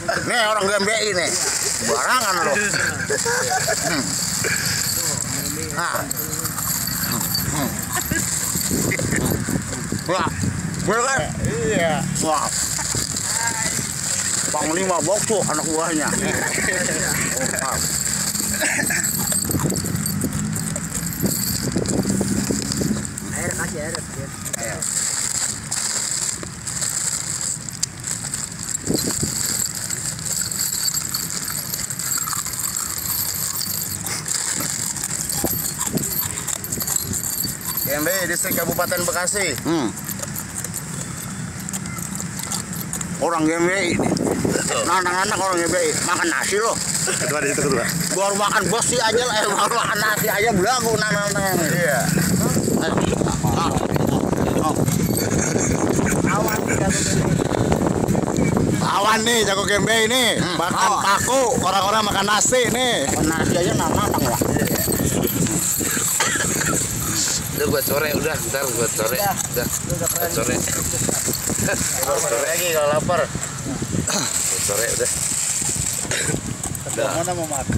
Nih orang GMBI nih. Barangan lo. Nah. Wah, bener kan? Iya. Wah. Panglima Bokso anak buahnya. Air kasih air. Ayo. GMBI Distrik Kabupaten Bekasi. Orang GMBI ini. Anak-anak orang GMBI makan nasi loh. Kedua di situ kedua. Baru makan bosi aja lah, baru makan nasi aja belagu nana-nana. Iya. Awan Nih jago GMBI nih. Makan paku, orang-orang makan nasi nih. Makan nasi aja nana-nana lah. Udah buat sore, udah ntar buat sore. Udah buat sore. Buat sore lagi kalau lapar. Buat sore udah. Mana mau makan?